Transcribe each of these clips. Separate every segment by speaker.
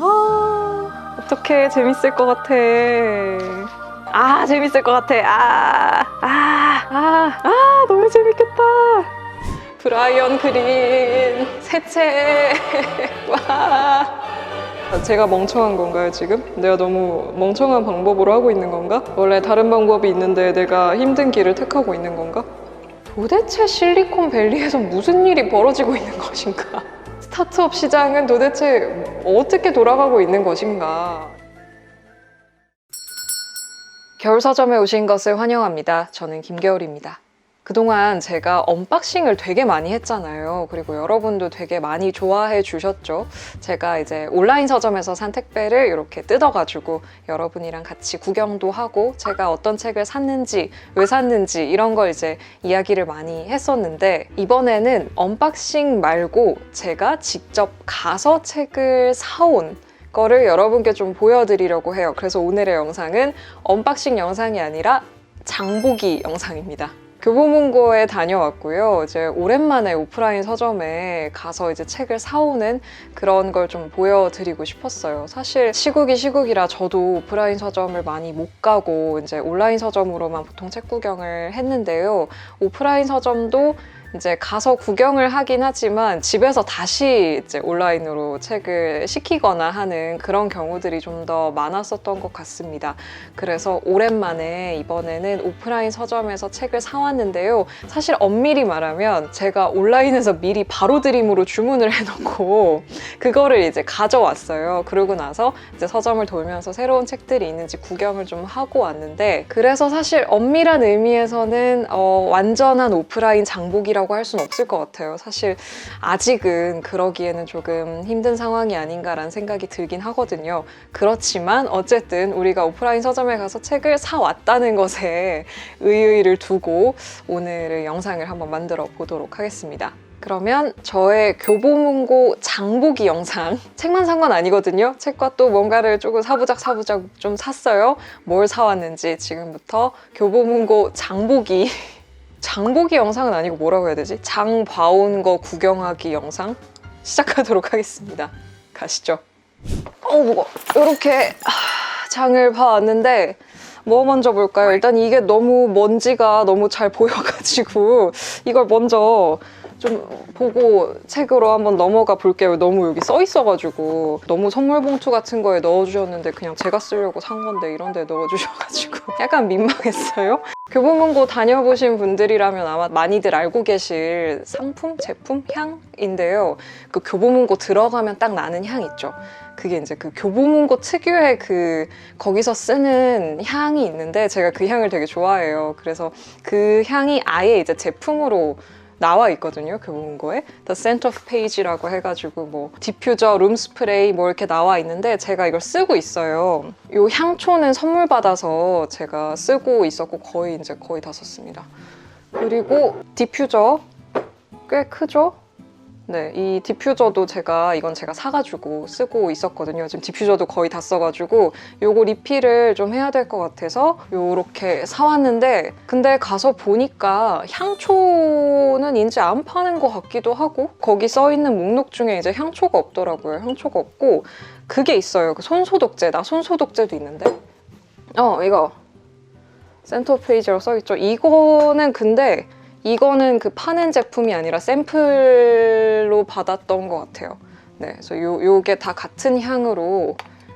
Speaker 1: 어떡해, 재밌을 것 같아. 재밌을 것 같아. 너무 재밌겠다. 브라이언 그린 새채. 와. 제가 멍청한 건가요, 지금? 내가 너무 멍청한 방법으로 하고 있는 건가? 원래 다른 방법이 있는데 내가 힘든 길을 택하고 있는 건가? 도대체 실리콘밸리에서 무슨 일이 벌어지고 있는 것인가? 스타트업 시장은 도대체 어떻게 돌아가고 있는 것인가? 겨울서점에 오신 것을 환영합니다. 저는 김겨울입니다. 그동안 제가 언박싱을 되게 많이 했잖아요. 그리고 여러분도 되게 많이 좋아해 주셨죠. 제가 이제 온라인 서점에서 산 택배를 이렇게 뜯어가지고 여러분이랑 같이 구경도 하고 제가 어떤 책을 샀는지, 왜 샀는지 이런 걸 이제 이야기를 많이 했었는데 이번에는 언박싱 말고 제가 직접 가서 책을 사온 거를 여러분께 좀 보여드리려고 해요. 그래서 오늘의 영상은 언박싱 영상이 아니라 장보기 영상입니다. 교보문고에 다녀왔고요. 이제 오랜만에 오프라인 서점에 가서 이제 책을 사오는 그런 걸 좀 보여드리고 싶었어요. 사실 시국이 시국이라 저도 오프라인 서점을 많이 못 가고 이제 온라인 서점으로만 보통 책 구경을 했는데요. 오프라인 서점도 이제 가서 구경을 하긴 하지만 집에서 다시 이제 온라인으로 책을 시키거나 하는 그런 경우들이 좀 더 많았었던 것 같습니다. 그래서 오랜만에 이번에는 오프라인 서점에서 책을 사왔는데요. 사실 엄밀히 말하면 제가 온라인에서 미리 바로 드림으로 주문을 해놓고 그거를 이제 가져왔어요. 그러고 나서 이제 서점을 돌면서 새로운 책들이 있는지 구경을 좀 하고 왔는데 그래서 사실 엄밀한 의미에서는 완전한 오프라인 장보기라고 할 수는 없을 것 같아요. 사실 아직은 그러기에는 조금 힘든 상황이 아닌가라는 생각이 들긴 하거든요. 그렇지만 어쨌든 우리가 오프라인 서점에 가서 책을 사왔다는 것에 의의를 두고 오늘의 영상을 한번 만들어 보도록 하겠습니다. 그러면 저의 교보문고 장보기 영상, 책만 산 건 아니거든요. 책과 또 뭔가를 조금 사부작 좀 샀어요. 뭘 사왔는지 지금부터 교보문고 장보기 장보기 영상은 아니고 뭐라고 해야 되지? 장 봐온 거 구경하기 영상 시작하도록 하겠습니다. 가시죠. 무거워. 이렇게 장을 봐왔는데 뭐 먼저 볼까요? 일단 이게 너무 먼지가 너무 잘 보여가지고 이걸 먼저 좀 보고 책으로 한번 넘어가 볼게요. 너무 여기 써 있어가지고 너무 선물 봉투 같은 거에 넣어주셨는데 그냥 제가 쓰려고 산 건데 이런 데 넣어주셔가지고 약간 민망했어요. 교보문고 다녀보신 분들이라면 아마 많이들 알고 계실 상품, 제품, 향인데요. 그 교보문고 들어가면 딱 나는 향 있죠. 그게 이제 그 교보문고 특유의 거기서 쓰는 향이 있는데 제가 그 향을 되게 좋아해요. 그래서 그 향이 아예 이제 제품으로 나와 있거든요. 교보문고에 The Scent of Page라고 해가지고 뭐 디퓨저, 룸 스프레이 뭐 이렇게 나와 있는데 제가 이걸 쓰고 있어요. 이 향초는 선물 받아서 제가 쓰고 있었고 거의 다 썼습니다. 그리고 디퓨저 꽤 크죠? 네, 이 디퓨저도 이건 제가 사가지고 쓰고 있었거든요. 지금 디퓨저도 거의 다 써가지고 요거 리필을 좀 해야 될 것 같아서 요렇게 사왔는데 근데 가서 보니까 향초는 이제 안 파는 것 같기도 하고 거기 써있는 목록 중에 이제 향초가 없더라고요. 향초가 없고 그게 있어요. 그 손소독제, 나 손소독제도 있는데 이거 센터 페이지라고 써있죠. 이거는 그 파는 제품이 아니라 샘플로 받았던 것 같아요. 네, 그래서 요게 다 같은 향으로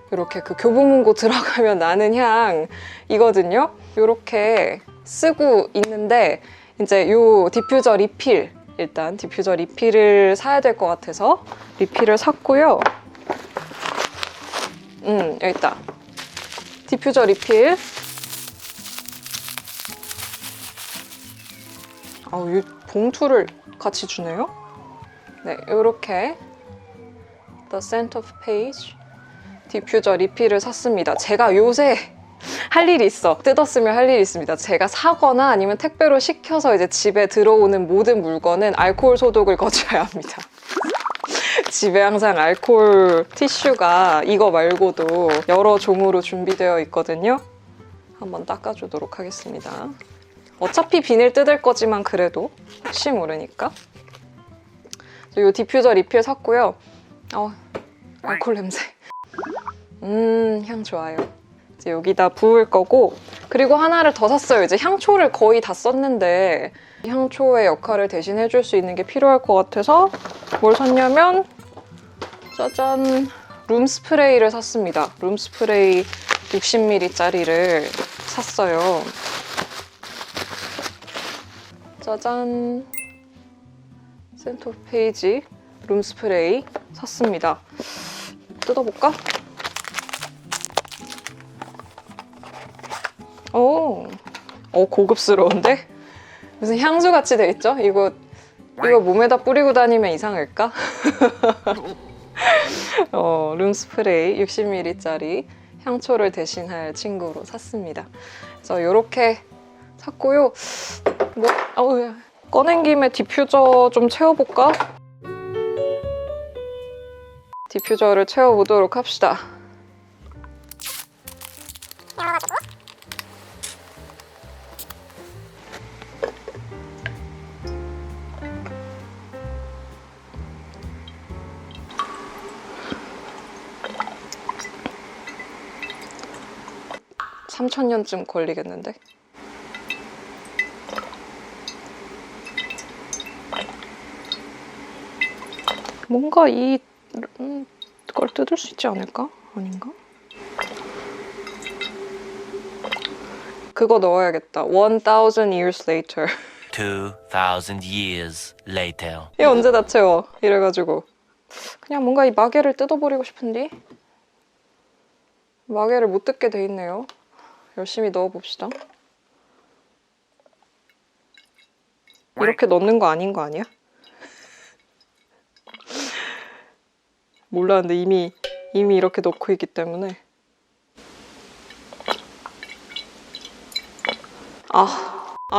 Speaker 1: 이렇게 그 교보문고 들어가면 나는 향이거든요. 이렇게 쓰고 있는데 이제 요 디퓨저 리필, 일단 디퓨저 리필을 사야 될 것 같아서 리필을 샀고요. 여기 있다. 디퓨저 리필. 이 봉투를 같이 주네요. 네, 이렇게 The Scent of Page 디퓨저 리필을 샀습니다. 제가 요새 할 일이 있어. 뜯었으면 할 일이 있습니다. 제가 사거나 아니면 택배로 시켜서 이제 집에 들어오는 모든 물건은 알코올 소독을 거쳐야 합니다. 집에 항상 알코올 티슈가 이거 말고도 여러 종으로 준비되어 있거든요. 한번 닦아주도록 하겠습니다. 어차피 비닐 뜯을 거지만 그래도 혹시 모르니까. 이 디퓨저 리필 샀고요. 알코올 냄새. 향 좋아요. 이제 여기다 부을 거고, 그리고 하나를 더 샀어요. 이제 향초를 거의 다 썼는데 향초의 역할을 대신 해줄 수 있는 게 필요할 것 같아서 뭘 샀냐면 짜잔! 룸 스프레이를 샀습니다. 룸 스프레이 60ml짜리를 샀어요. 짜잔! 센터 오브 페이지 룸 스프레이 샀습니다. 뜯어볼까? 고급스러운데? 무슨 향수 같이 돼 있죠? 이거 몸에다 뿌리고 다니면 이상할까? 룸 스프레이 60ml짜리 향초를 대신할 친구로 샀습니다. 그래서 이렇게 샀고요. 꺼낸 김에 디퓨저 좀 채워볼까? 디퓨저를 채워보도록 합시다. (3000년쯤) 걸리겠는데? 뭔가 이걸 뜯을 수 있지 않을까? 아닌가? 그거 넣어야겠다. 1000 years later.
Speaker 2: 2000 years later.
Speaker 1: 이거 언제 다 채워? 이래가지고 그냥 뭔가 이 마개를 뜯어버리고 싶은데 마개를 못 뜯게 돼 있네요. 열심히 넣어봅시다. 이렇게 넣는 거 아닌 거 아니야? 몰랐는데 이미 이렇게 넣고 있기 때문에.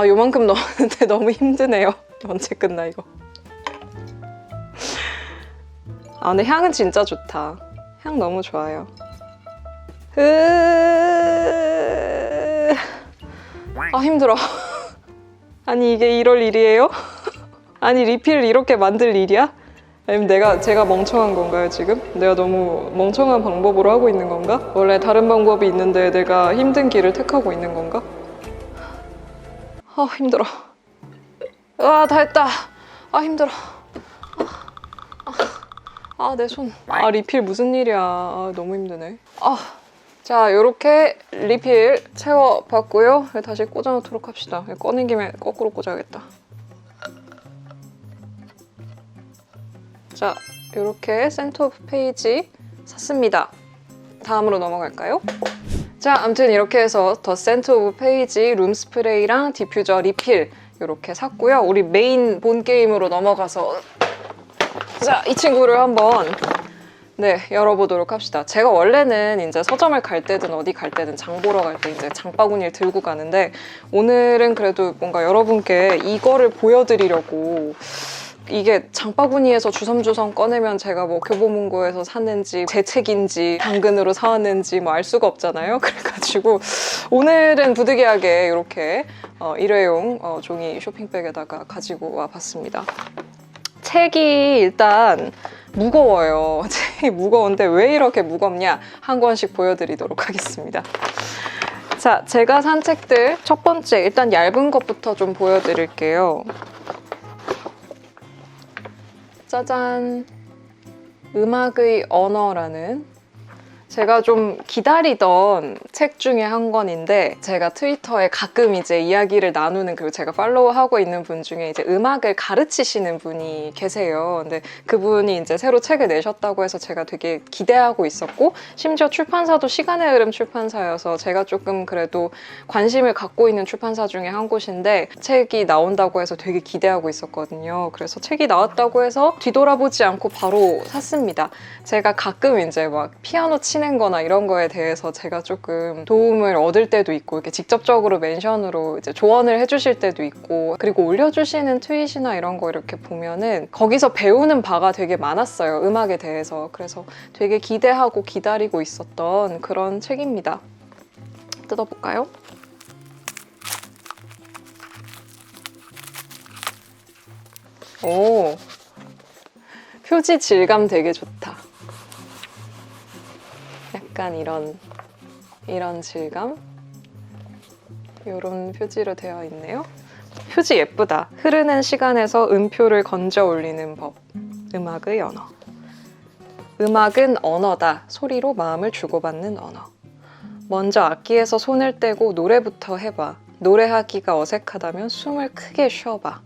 Speaker 1: 요만큼 넣었는데 너무 힘드네요. 언제 끝나 이거. 근데 향은 진짜 좋다. 향 너무 좋아요. 힘들어. 아니 이게 이럴 일이에요? 아니 리필을 이렇게 만들 일이야? 아니면 제가 멍청한 건가요 지금? 내가 너무 멍청한 방법으로 하고 있는 건가? 원래 다른 방법이 있는데 내가 힘든 길을 택하고 있는 건가? 힘들어. 다 했다. 힘들어. 내 손. 리필 무슨 일이야. 너무 힘드네. 자, 요렇게 리필 채워봤고요. 다시 꽂아놓도록 합시다. 꺼낸 김에 거꾸로 꽂아야겠다. 자, 요렇게 센터 오브 페이지 샀습니다. 다음으로 넘어갈까요? 자, 아무튼 이렇게 해서 더 센터 오브 페이지 룸 스프레이랑 디퓨저 리필 이렇게 샀고요. 우리 메인 본 게임으로 넘어가서 자, 이 친구를 한번 열어보도록 합시다. 제가 원래는 이제 서점을 갈 때든 어디 갈 때든 장 보러 갈 때 이제 장바구니를 들고 가는데 오늘은 그래도 뭔가 여러분께 이거를 보여드리려고. 이게 장바구니에서 주섬주섬 꺼내면 제가 뭐 교보문고에서 샀는지 제 책인지 당근으로 사왔는지 뭐 알 수가 없잖아요. 그래가지고 오늘은 부득이하게 이렇게 일회용 종이 쇼핑백에다가 가지고 와봤습니다. 책이 일단 무거워요. 책이 무거운데 왜 이렇게 무겁냐? 한 권씩 보여드리도록 하겠습니다. 자, 제가 산 책들 첫 번째 일단 얇은 것부터 좀 보여드릴게요. 짜잔! 음악의 언어라는 제가 좀 기다리던 책 중에 한 권인데 제가 트위터에 가끔 이제 이야기를 나누는 그리고 제가 팔로우하고 있는 분 중에 이제 음악을 가르치시는 분이 계세요. 근데 그분이 이제 새로 책을 내셨다고 해서 제가 되게 기대하고 있었고 심지어 출판사도 시간의 흐름 출판사여서 제가 조금 그래도 관심을 갖고 있는 출판사 중에 한 곳인데 책이 나온다고 해서 되게 기대하고 있었거든요. 그래서 책이 나왔다고 해서 뒤돌아보지 않고 바로 샀습니다. 제가 가끔 이제 막 피아노 치는 거나 이런 거에 대해서 제가 조금 도움을 얻을 때도 있고 이렇게 직접적으로 멘션으로 이제 조언을 해주실 때도 있고 그리고 올려주시는 트윗이나 이런 거 이렇게 보면은 거기서 배우는 바가 되게 많았어요. 음악에 대해서. 그래서 되게 기대하고 기다리고 있었던 그런 책입니다. 뜯어볼까요? 오, 표지 질감 되게 좋다. 약간 이런 질감? 이런 표지로 되어 있네요. 표지 예쁘다. 흐르는 시간에서 음표를 건져 올리는 법. 음악의 언어. 음악은 언어다. 소리로 마음을 주고받는 언어. 먼저 악기에서 손을 떼고 노래부터 해봐. 노래하기가 어색하다면 숨을 크게 쉬어봐.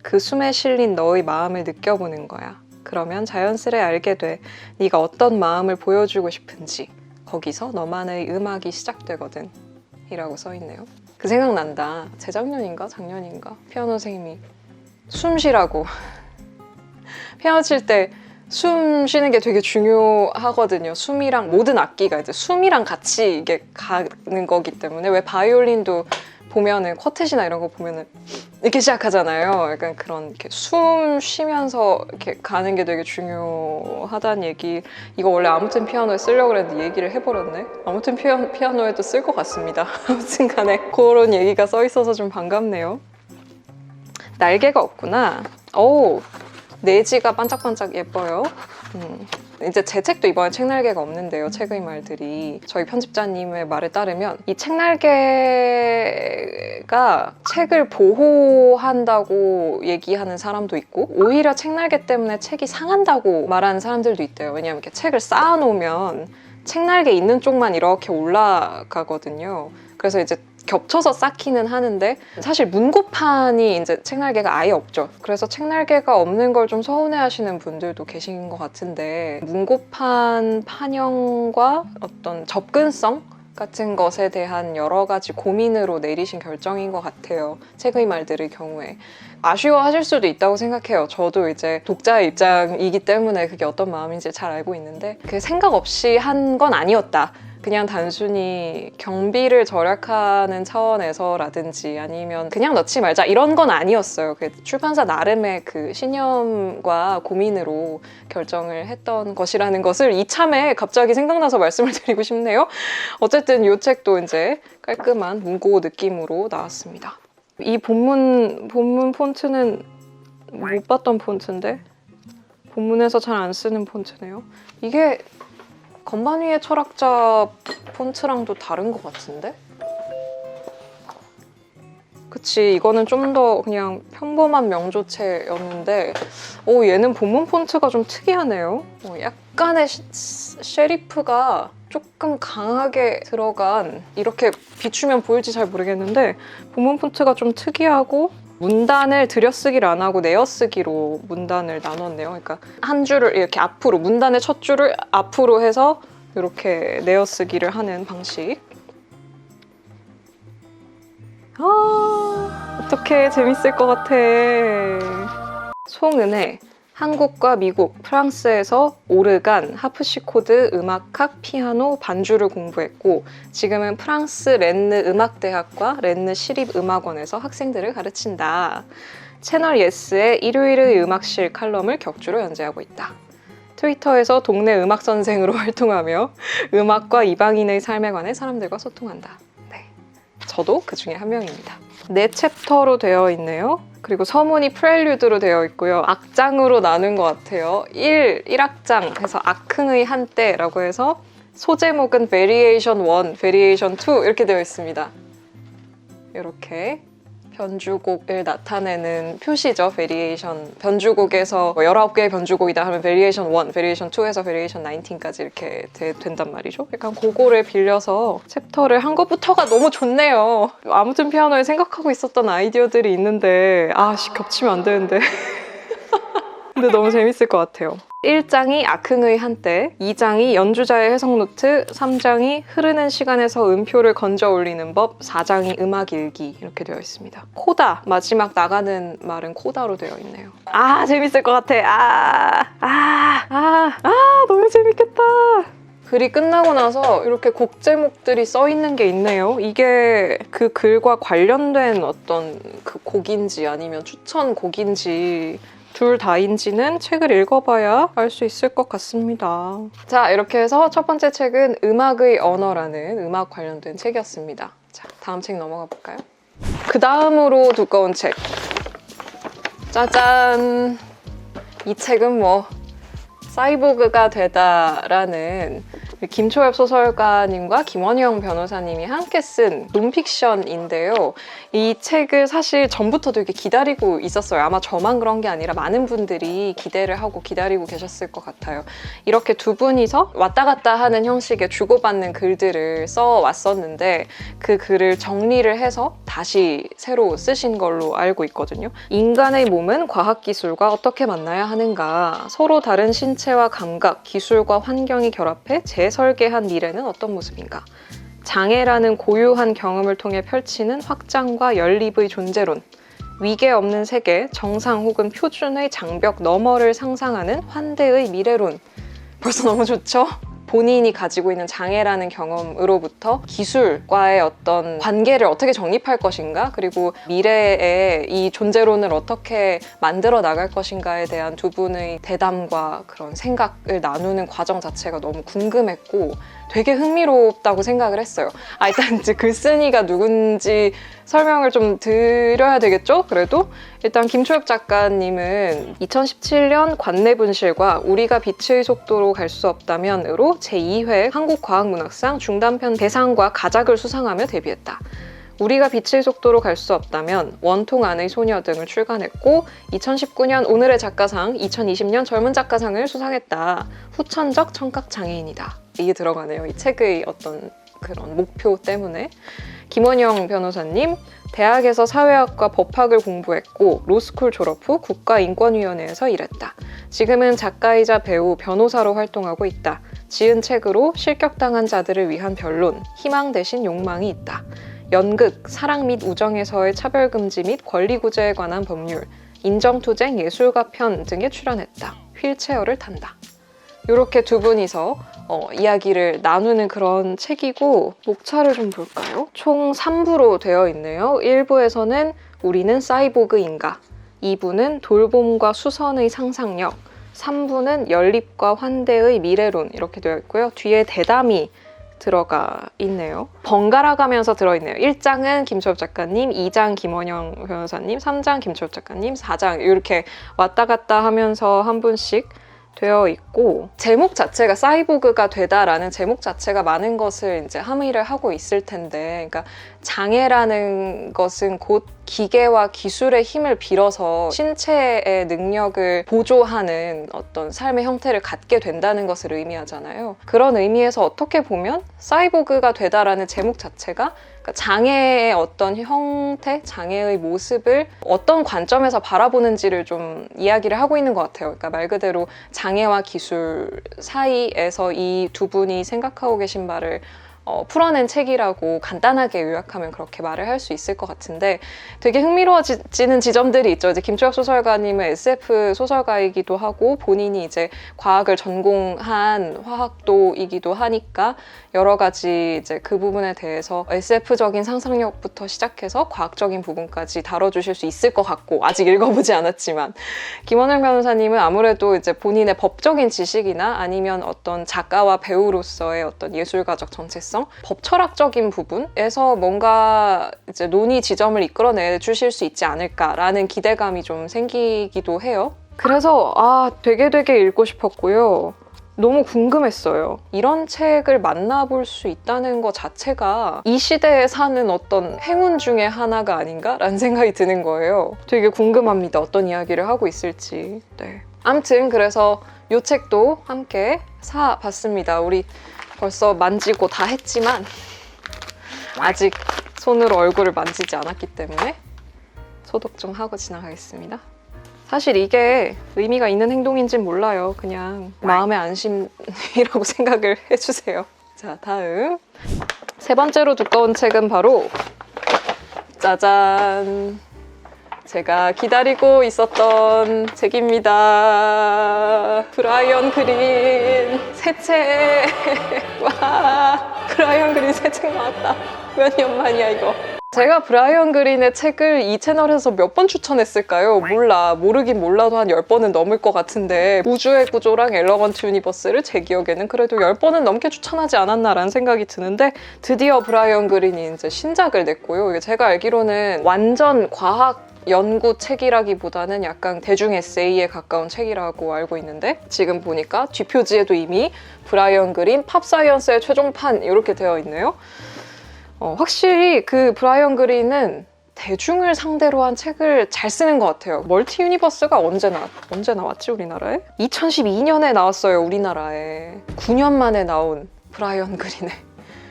Speaker 1: 그 숨에 실린 너의 마음을 느껴보는 거야. 그러면 자연스레 알게 돼. 네가 어떤 마음을 보여주고 싶은지. 거기서 너만의 음악이 시작되거든. 이라고 써있네요. 그 생각난다. 재작년인가? 작년인가? 피아노 선생님이 숨 쉬라고. 피아노 칠 때 숨 쉬는 게 되게 중요하거든요. 숨이랑 모든 악기가 이제 숨이랑 같이 이게 가는 거기 때문에 왜 바이올린도 보면은 쿼텟이나 이런 거 보면은 이렇게 시작하잖아요. 약간 그런 이렇게 숨 쉬면서 이렇게 가는 게 되게 중요하다는 얘기. 이거 원래 아무튼 피아노에 쓰려고 그랬는데 얘기를 해버렸네. 아무튼 피아노에도 쓸 것 같습니다. 아무튼 간에 그런 얘기가 써 있어서 좀 반갑네요. 날개가 없구나. 오, 내지가 반짝반짝 예뻐요. 이제 제 책도 이번에 책날개가 없는데요. 책의 말들이. 저희 편집자님의 말에 따르면 이 책날개가 책을 보호한다고 얘기하는 사람도 있고 오히려 책날개 때문에 책이 상한다고 말하는 사람들도 있대요. 왜냐하면 이렇게 책을 쌓아놓으면 책날개 있는 쪽만 이렇게 올라가거든요. 그래서 이제 겹쳐서 쌓기는 하는데 사실 문고판이 이제 책날개가 아예 없죠. 그래서 책날개가 없는 걸 좀 서운해하시는 분들도 계신 것 같은데 문고판 판형과 어떤 접근성 같은 것에 대한 여러 가지 고민으로 내리신 결정인 것 같아요. 책의 말들의 경우에. 아쉬워하실 수도 있다고 생각해요. 저도 이제 독자의 입장이기 때문에 그게 어떤 마음인지 잘 알고 있는데 그 생각 없이 한 건 아니었다. 그냥 단순히 경비를 절약하는 차원에서라든지 아니면 그냥 넣지 말자 이런 건 아니었어요. 그 출판사 나름의 그 신념과 고민으로 결정을 했던 것이라는 것을 이참에 갑자기 생각나서 말씀을 드리고 싶네요. 어쨌든 이 책도 이제 깔끔한 문고 느낌으로 나왔습니다. 이 본문 폰트는 못 봤던 폰트인데 본문에서 잘 안 쓰는 폰트네요. 이게 건반 위의 철학자 폰트랑도 다른 것 같은데? 그치, 이거는 좀 더 그냥 평범한 명조체였는데 얘는 본문 폰트가 좀 특이하네요. 약간의 셰리프가 조금 강하게 들어간, 이렇게 비추면 보일지 잘 모르겠는데 본문 폰트가 좀 특이하고 문단을 들여쓰기를 안 하고 내어쓰기로 문단을 나눴네요. 그러니까 한 줄을 이렇게 앞으로, 문단의 첫 줄을 앞으로 해서 이렇게 내어쓰기를 하는 방식. 어떡해, 재밌을 것 같아. 송은혜, 한국과 미국, 프랑스에서 오르간, 하프시코드, 음악학, 피아노, 반주를 공부했고 지금은 프랑스 렌느 음악대학과 렌느 시립음악원에서 학생들을 가르친다. 채널 예스의 일요일의 음악실 칼럼을 격주로 연재하고 있다. 트위터에서 동네 음악 선생으로 활동하며 음악과 이방인의 삶에 관해 사람들과 소통한다. 네, 저도 그 중에 한 명입니다. 4챕터로 되어 있네요. 그리고 서문이 프렐류드로 되어 있고요. 악장으로 나눈 것 같아요. 1악장 해서 악흥의 한때라고 해서 소제목은 Variation 1, Variation 2 이렇게 되어 있습니다. 이렇게 변주곡을 나타내는 표시죠. Variation. 변주곡에서 19개의 변주곡이다 하면 Variation 1, Variation 2에서 Variation 19까지 이렇게 된단 말이죠. 약간 그거를 빌려서 챕터를 한 것부터가 너무 좋네요. 아무튼 피아노에 생각하고 있었던 아이디어들이 있는데 겹치면 안 되는데 근데 너무 재밌을 것 같아요. 1장이 악흥의 한때, 2장이 연주자의 해석 노트, 3장이 흐르는 시간에서 음표를 건져 올리는 법, 4장이 음악 일기 이렇게 되어 있습니다. 코다, 마지막 나가는 말은 코다로 되어 있네요. 재밌을 것 같아. 너무 재밌겠다. 글이 끝나고 나서 이렇게 곡 제목들이 써 있는 게 있네요. 이게 그 글과 관련된 어떤 그 곡인지 아니면 추천 곡인지 둘 다인지는 책을 읽어봐야 알 수 있을 것 같습니다. 자, 이렇게 해서 첫 번째 책은 음악의 언어라는 음악 관련된 책이었습니다. 자, 다음 책 넘어가 볼까요? 그 다음으로 두꺼운 책. 짜잔! 이 책은 사이보그가 되다라는 김초엽 소설가님과 김원영 변호사님이 함께 쓴 논픽션인데요. 이 책을 사실 전부터 되게 기다리고 있었어요. 아마 저만 그런 게 아니라 많은 분들이 기대를 하고 기다리고 계셨을 것 같아요. 이렇게 두 분이서 왔다 갔다 하는 형식의 주고받는 글들을 써왔었는데 그 글을 정리를 해서 다시 새로 쓰신 걸로 알고 있거든요. 인간의 몸은 과학기술과 어떻게 만나야 하는가, 서로 다른 신체와 감각, 기술과 환경이 결합해 재설계한 미래는 어떤 모습인가, 장애라는 고유한 경험을 통해 펼치는 확장과 연립의 존재론, 위계 없는 세계, 정상 혹은 표준의 장벽 너머를 상상하는 환대의 미래론. 벌써 너무 좋죠? 본인이 가지고 있는 장애라는 경험으로부터 기술과의 어떤 관계를 어떻게 정립할 것인가, 그리고 미래에 이 존재론을 어떻게 만들어 나갈 것인가에 대한 두 분의 대담과 그런 생각을 나누는 과정 자체가 너무 궁금했고 되게 흥미롭다고 생각을 했어요. 일단 이제 글쓴이가 누군지 설명을 좀 드려야 되겠죠? 그래도 일단 김초엽 작가님은 2017년 관내분실과 우리가 빛의 속도로 갈 수 없다면으로 제2회 한국과학문학상 중단편 대상과 가작을 수상하며 데뷔했다. 우리가 빛의 속도로 갈 수 없다면, 원통 안의 소녀 등을 출간했고 2019년 오늘의 작가상, 2020년 젊은 작가상을 수상했다. 후천적 청각장애인이다. 이게 들어가네요. 이 책의 어떤 그런 목표 때문에. 김원영 변호사님, 대학에서 사회학과 법학을 공부했고 로스쿨 졸업 후 국가인권위원회에서 일했다. 지금은 작가이자 배우, 변호사로 활동하고 있다. 지은 책으로 실격당한 자들을 위한 변론, 희망 대신 욕망이 있다. 연극, 사랑 및 우정에서의 차별금지 및 권리구제에 관한 법률, 인정투쟁, 예술가 편 등에 출연했다. 휠체어를 탄다. 이렇게 두 분이서 이야기를 나누는 그런 책이고, 목차를 좀 볼까요? 총 3부로 되어 있네요. 1부에서는 우리는 사이보그인가, 2부는 돌봄과 수선의 상상력, 3부는 연립과 환대의 미래론, 이렇게 되어 있고요. 뒤에 대담이 들어가 있네요. 번갈아 가면서 들어있네요. 1장은 김초엽 작가님, 2장 김원영 변호사님, 3장 김초엽 작가님, 4장 이렇게 왔다 갔다 하면서 한 분씩 되어 있고, 제목 자체가 사이보그가 되다라는 제목 자체가 많은 것을 이제 함의를 하고 있을 텐데, 그러니까 장애라는 것은 곧 기계와 기술의 힘을 빌어서 신체의 능력을 보조하는 어떤 삶의 형태를 갖게 된다는 것을 의미하잖아요. 그런 의미에서 어떻게 보면 사이보그가 되다라는 제목 자체가 장애의 어떤 형태, 장애의 모습을 어떤 관점에서 바라보는지를 좀 이야기를 하고 있는 것 같아요. 그러니까 말 그대로 장애와 기술 사이에서 이 두 분이 생각하고 계신 바를 풀어낸 책이라고 간단하게 요약하면 그렇게 말을 할 수 있을 것 같은데, 되게 흥미로워지는 지점들이 있죠. 이제 김초엽 소설가님은 SF 소설가이기도 하고 본인이 이제 과학을 전공한 화학도이기도 하니까 여러 가지 이제 그 부분에 대해서 SF적인 상상력부터 시작해서 과학적인 부분까지 다뤄주실 수 있을 것 같고, 아직 읽어보지 않았지만, 김원영 변호사님은 아무래도 이제 본인의 법적인 지식이나 아니면 어떤 작가와 배우로서의 어떤 예술가적 정체성, 법 철학적인 부분에서 뭔가 이제 논의 지점을 이끌어내 주실 수 있지 않을까라는 기대감이 좀 생기기도 해요. 그래서 되게 읽고 싶었고요. 너무 궁금했어요. 이런 책을 만나볼 수 있다는 것 자체가 이 시대에 사는 어떤 행운 중에 하나가 아닌가라는 생각이 드는 거예요. 되게 궁금합니다. 어떤 이야기를 하고 있을지. 네. 아무튼 그래서 이 책도 함께 사봤습니다. 우리 벌써 만지고 다 했지만 아직 손으로 얼굴을 만지지 않았기 때문에 소독 좀 하고 지나가겠습니다. 사실 이게 의미가 있는 행동인진 몰라요. 그냥 마음의 안심이라고 생각을 해주세요. 자, 다음 세 번째로 두꺼운 책은 바로 짜잔! 제가 기다리고 있었던 책입니다. 브라이언 그린 새 책! 와, 브라이언 그린 새 책 나왔다. 몇 년 만이야 이거. 제가 브라이언 그린의 책을 이 채널에서 몇 번 추천했을까요? 모르긴 몰라도 한 10번은 넘을 것 같은데, 우주의 구조랑 엘러건트 유니버스를 제 기억에는 그래도 10번은 넘게 추천하지 않았나라는 생각이 드는데, 드디어 브라이언 그린이 이제 신작을 냈고요. 이게 제가 알기로는 완전 과학 연구 책이라기보다는 약간 대중 에세이에 가까운 책이라고 알고 있는데 지금 보니까 뒷표지에도 이미 브라이언 그린 팝사이언스의 최종판 이렇게 되어 있네요. 확실히 그 브라이언 그린은 대중을 상대로 한 책을 잘 쓰는 것 같아요. 멀티 유니버스가 언제 나왔지 우리나라에? 2012년에 나왔어요 우리나라에. 9년 만에 나온 브라이언 그린의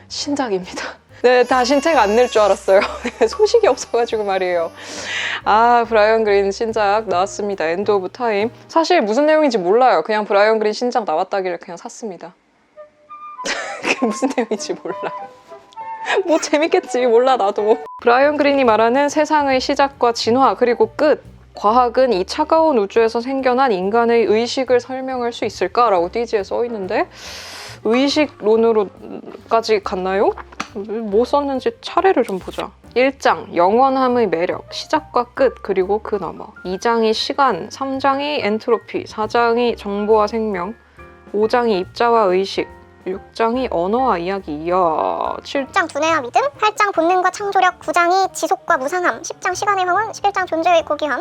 Speaker 1: 신작입니다. 네, 다신 책 안 낼 줄 알았어요. 네, 소식이 없어가지고 말이에요. 아, 브라이언 그린 신작 나왔습니다. 엔드 오브 타임. 사실 무슨 내용인지 몰라요. 그냥 브라이언 그린 신작 나왔다길래 그냥 샀습니다. 그게 무슨 내용인지 몰라요. 뭐 재밌겠지, 몰라 나도. 브라이언 그린이 말하는 세상의 시작과 진화 그리고 끝. 과학은 이 차가운 우주에서 생겨난 인간의 의식을 설명할 수 있을까라고 띠지에 써 있는데 의식론으로까지 갔나요? 뭐 썼는지 차례를 좀 보자. 1장 영원함의 매력, 시작과 끝, 그리고 그 너머. 2장이 시간, 3장이 엔트로피, 4장이 정보와 생명, 5장이 입자와 의식, 6장이 언어와 이야기, 이야
Speaker 3: 7장 두뇌와 믿음, 8장 본능과 창조력, 9장이 지속과 무상함, 10장 시간의 황혼, 11장 존재의 고귀함.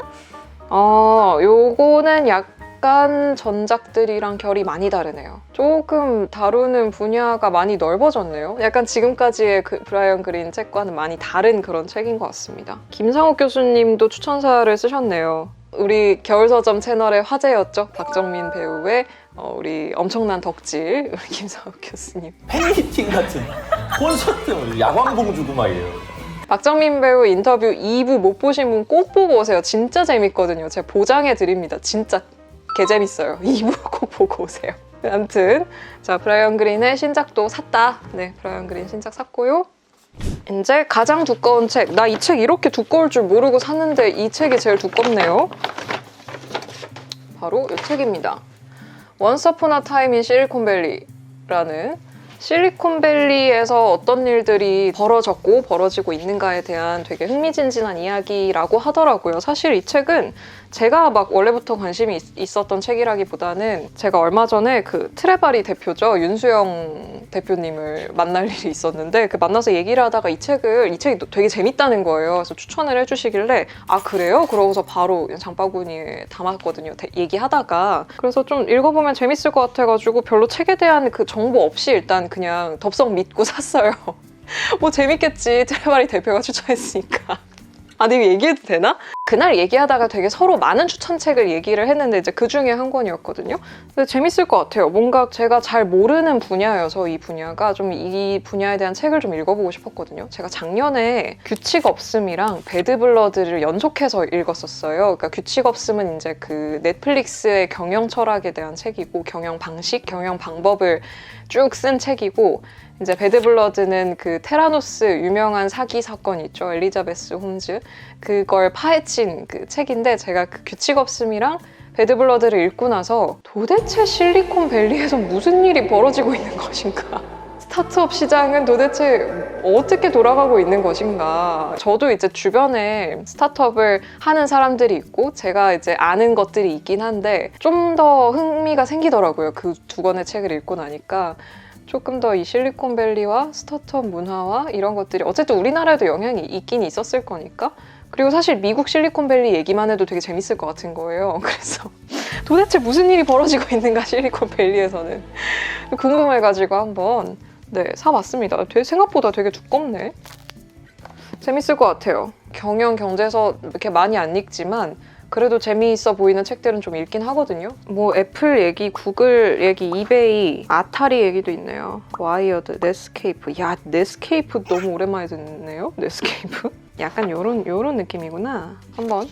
Speaker 1: 요거는 약간 전작들이랑 결이 많이 다르네요. 조금 다루는 분야가 많이 넓어졌네요. 약간 지금까지의 그 브라이언 그린 책과는 많이 다른 그런 책인 것 같습니다. 김상욱 교수님도 추천사를 쓰셨네요. 우리 겨울서점 채널의 화제였죠. 박정민 배우의 우리 엄청난 덕질 우리 김상욱 교수님.
Speaker 4: 팬미팅 같은 콘서트 야광봉 주고 막 이래요.
Speaker 1: 박정민 배우 인터뷰 2부 못 보신 분 꼭 보고 오세요. 진짜 재밌거든요. 제가 보장해 드립니다. 진짜 개재밌어요. 2부 꼭 보고 오세요. 아무튼 자, 브라이언 그린의 신작도 샀다. 네, 브라이언 그린 신작 샀고요. 이제 가장 두꺼운 책. 나 이 책 이렇게 두꺼울 줄 모르고 샀는데 이 책이 제일 두껍네요. 바로 이 책입니다. Once Upon a Time in Siliconvalley라는 실리콘밸리에서 어떤 일들이 벌어졌고 벌어지고 있는가에 대한 되게 흥미진진한 이야기라고 하더라고요. 사실 이 책은 제가 막 원래부터 관심이 있었던 책이라기보다는 제가 얼마 전에 그 트레바리 대표죠. 윤수영 대표님을 만날 일이 있었는데 그 만나서 얘기를 하다가 이 책이 되게 재밌다는 거예요. 그래서 추천을 해주시길래 아 그래요? 그러고서 바로 장바구니에 담았거든요. 얘기하다가 그래서 좀 읽어보면 재밌을 것 같아가지고 별로 책에 대한 그 정보 없이 일단 그냥 덥석 믿고 샀어요. 뭐 재밌겠지. 트레바리 대표가 추천했으니까. 아니 이거 얘기해도 되나? 그날 얘기하다가 되게 서로 많은 추천책을 얘기를 했는데 이제 그 중에 한 권이었거든요. 근데 재밌을 것 같아요. 뭔가 제가 잘 모르는 분야여서 이 분야가 좀 이 분야에 대한 책을 좀 읽어보고 싶었거든요. 제가 작년에 규칙 없음이랑 배드 블러드를 연속해서 읽었었어요. 그러니까 규칙 없음은 이제 그 넷플릭스의 경영 철학에 대한 책이고 경영 방식, 경영 방법을 쭉 쓴 책이고 이제 배드 블러드는 그 테라노스 유명한 사기 사건 있죠. 엘리자베스 홈즈. 그걸 파헤친 그 책인데 제가 그 규칙 없음이랑 배드 블러드를 읽고 나서 도대체 실리콘밸리에서 무슨 일이 벌어지고 있는 것인가? 스타트업 시장은 도대체 어떻게 돌아가고 있는 것인가? 저도 이제 주변에 스타트업을 하는 사람들이 있고 제가 이제 아는 것들이 있긴 한데 좀 더 흥미가 생기더라고요. 그 두 권의 책을 읽고 나니까. 조금 더 이 실리콘밸리와 스타트업 문화와 이런 것들이 어쨌든 우리나라에도 영향이 있긴 있었을 거니까 그리고 사실 미국 실리콘밸리 얘기만 해도 되게 재밌을 것 같은 거예요. 그래서 도대체 무슨 일이 벌어지고 있는가 실리콘밸리에서는 궁금해가지고 한번 사봤습니다. 생각보다 되게 두껍네. 재밌을 것 같아요. 경영, 경제서 이렇게 많이 안 읽지만 그래도 재미있어 보이는 책들은 좀 읽긴 하거든요. 뭐 애플 얘기, 구글 얘기, 이베이, 아타리 얘기도 있네요. 와이어드, 넷스케이프. 야, 넷스케이프 너무 오랜만에 듣네요. 넷스케이프. 약간 요런 느낌이구나. 한번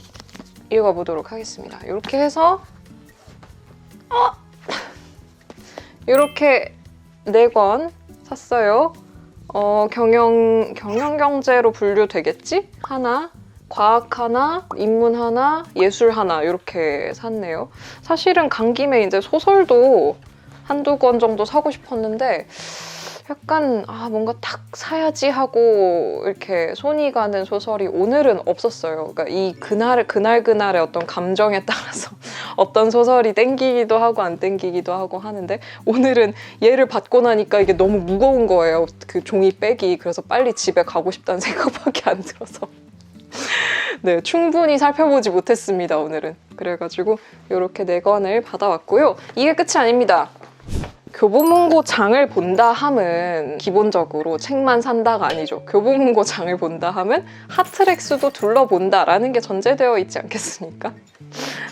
Speaker 1: 읽어보도록 하겠습니다. 이렇게 해서 이렇게 4권 샀어요. 경영경제로 분류되겠지? 하나, 과학 하나, 인문 하나, 예술 하나 이렇게 샀네요. 사실은 간 김에 이제 소설도 한두 권 정도 사고 싶었는데 약간 뭔가 탁 사야지 하고 이렇게 손이 가는 소설이 오늘은 없었어요. 그러니까 이 그날의 어떤 감정에 따라서 어떤 소설이 땡기기도 하고 안 땡기기도 하고 하는데 오늘은 얘를 받고 나니까 이게 너무 무거운 거예요. 그 종이 백이. 그래서 빨리 집에 가고 싶다는 생각밖에 안 들어서 네, 충분히 살펴보지 못했습니다, 오늘은. 그래가지고 이렇게 4권을 받아왔고요. 이게 끝이 아닙니다. 교보문고 장을 본다 함은 기본적으로 책만 산다가 아니죠. 교보문고 장을 본다 함은 하트렉스도 둘러본다라는 게 전제되어 있지 않겠습니까?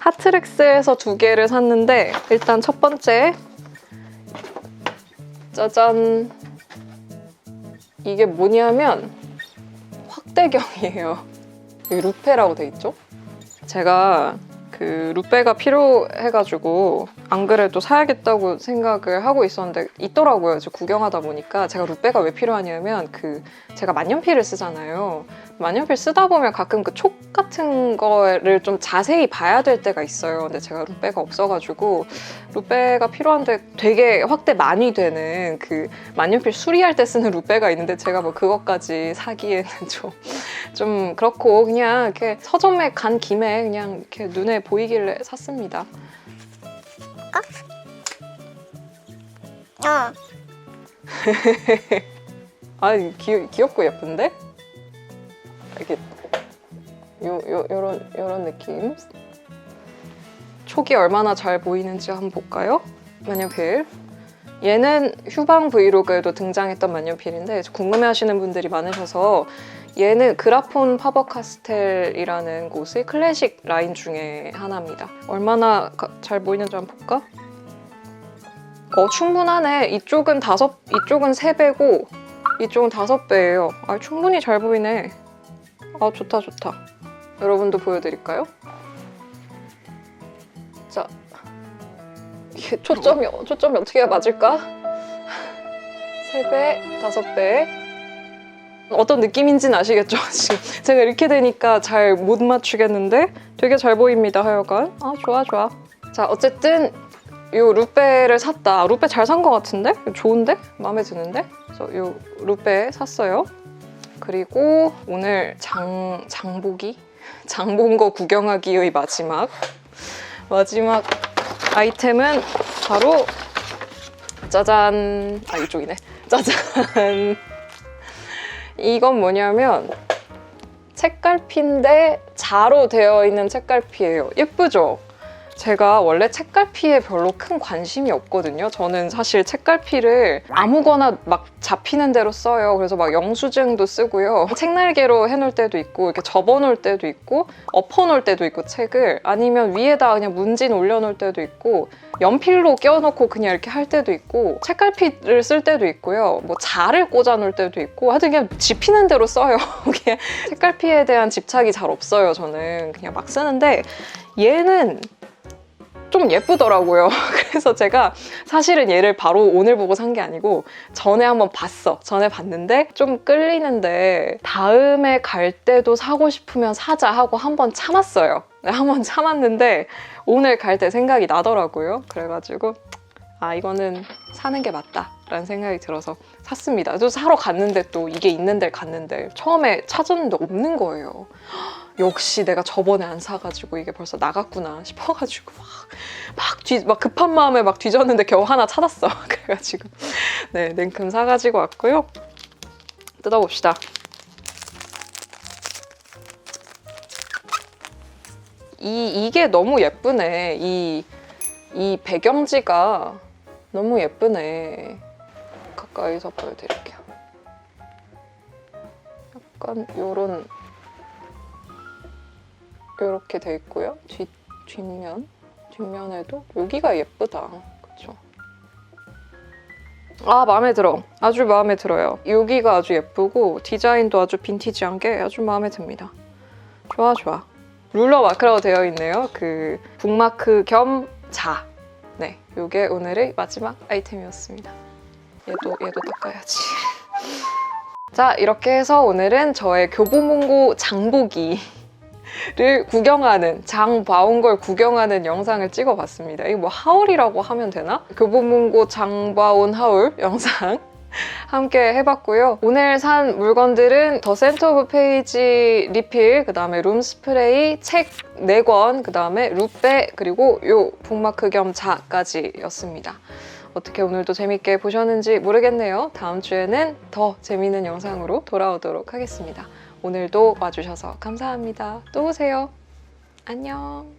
Speaker 1: 하트렉스에서 2개를 샀는데 일단 첫 번째 짜잔, 이게 뭐냐면 확대경이에요. 여기 루페라고 돼 있죠? 제가 그 루페가 필요해가지고 안 그래도 사야겠다고 생각을 하고 있었는데 있더라고요. 저 구경하다 보니까. 제가 루페가 왜 필요하냐면 제가 만년필을 쓰잖아요. 만년필 쓰다 보면 가끔 그 촉 같은 거를 좀 자세히 봐야 될 때가 있어요. 근데 제가 루페가 없어가지고 루페가 필요한데 되게 확대 많이 되는 그 만년필 수리할 때 쓰는 루페가 있는데 제가 뭐 그것까지 사기에는 좀 그렇고 그냥 이렇게 서점에 간 김에 그냥 이렇게 눈에 보이길래 샀습니다. 아, 귀엽고 예쁜데? 이렇게 요런 느낌. 촉이 얼마나 잘 보이는지 한번 볼까요? 만년필. 얘는 휴방 브이로그에도 등장했던 만년필인데 궁금해하시는 분들이 많으셔서 얘는 그라폰 파버카스텔이라는 곳의 클래식 라인 중에 하나입니다. 얼마나 잘 보이는지 한번 볼까? 충분하네. 이쪽은 3배고 이쪽은 5배예요. 아, 충분히 잘 보이네. 아, 좋다. 여러분도 보여드릴까요? 자, 이게 초점이 어떻게 맞을까? 3배, 5배. 어떤 느낌인지는 아시겠죠? 지금 제가 이렇게 되니까 잘 못 맞추겠는데 되게 잘 보입니다, 하여간. 아, 좋아. 자, 어쨌든 요 루페를 샀다. 루페 잘 산 것 같은데? 좋은데? 마음에 드는데? 그래서 요 루페 샀어요. 그리고 오늘 장보기? 장본 거 구경하기의 마지막 아이템은 바로 짜잔. 아, 이쪽이네. 짜잔. 이건 뭐냐면 책갈피인데 자로 되어 있는 책갈피예요. 예쁘죠? 제가 원래 책갈피에 별로 큰 관심이 없거든요. 저는 사실 책갈피를 아무거나 막 잡히는 대로 써요. 그래서 막 영수증도 쓰고요. 책날개로 해놓을 때도 있고 이렇게 접어놓을 때도 있고 엎어놓을 때도 있고 책을 아니면 위에다 그냥 문진 올려놓을 때도 있고 연필로 껴놓고 그냥 이렇게 할 때도 있고 책갈피를 쓸 때도 있고요. 뭐 자를 꽂아놓을 때도 있고 하여튼 그냥 집히는 대로 써요. 책갈피에 대한 집착이 잘 없어요. 저는 그냥 막 쓰는데 얘는 좀 예쁘더라고요. 그래서 제가 사실은 얘를 바로 오늘 보고 산 게 아니고 전에 한번 전에 봤는데 좀 끌리는데 다음에 갈 때도 사고 싶으면 사자 하고 한번 참았어요. 한번 참았는데 오늘 갈 때 생각이 나더라고요. 그래가지고 아, 이거는 사는 게 맞다라는 생각이 들어서 샀습니다. 또 사러 갔는데 또 이게 있는 데를 갔는데 처음에 찾았는데 없는 거예요. 역시 내가 저번에 안 사가지고 이게 벌써 나갔구나 싶어가지고 막 급한 마음에 막 뒤졌는데 겨우 하나 찾았어. 그래가지고 네, 냉큼 사가지고 왔고요. 뜯어봅시다. 이게 너무 예쁘네. 이 배경지가 너무 예쁘네. 가까이서 보여드릴게요. 약간 요렇게 돼 있고요. 뒷면에도 여기가 예쁘다. 그쵸? 아, 마음에 들어. 아주 마음에 들어요. 여기가 아주 예쁘고 디자인도 아주 빈티지한 게 아주 마음에 듭니다. 좋아. 룰러 마크라고 되어 있네요. 그 북마크 겸 자. 네, 요게 오늘의 마지막 아이템이었습니다. 얘도 닦아야지. 자, 이렇게 해서 오늘은 저의 교보문고 장보기를 구경하는, 장 봐온 걸 구경하는 영상을 찍어봤습니다. 이거 뭐 하울이라고 하면 되나? 교보문고 장 봐온 하울 영상 함께 해봤고요. 오늘 산 물건들은 더 센터 오브 페이지 리필, 그 다음에 룸 스프레이, 책 4권, 그 다음에 루페, 그리고 요 북마크 겸 자까지였습니다. 어떻게 오늘도 재밌게 보셨는지 모르겠네요. 다음 주에는 더 재밌는 영상으로 돌아오도록 하겠습니다. 오늘도 와주셔서 감사합니다. 또 오세요. 안녕.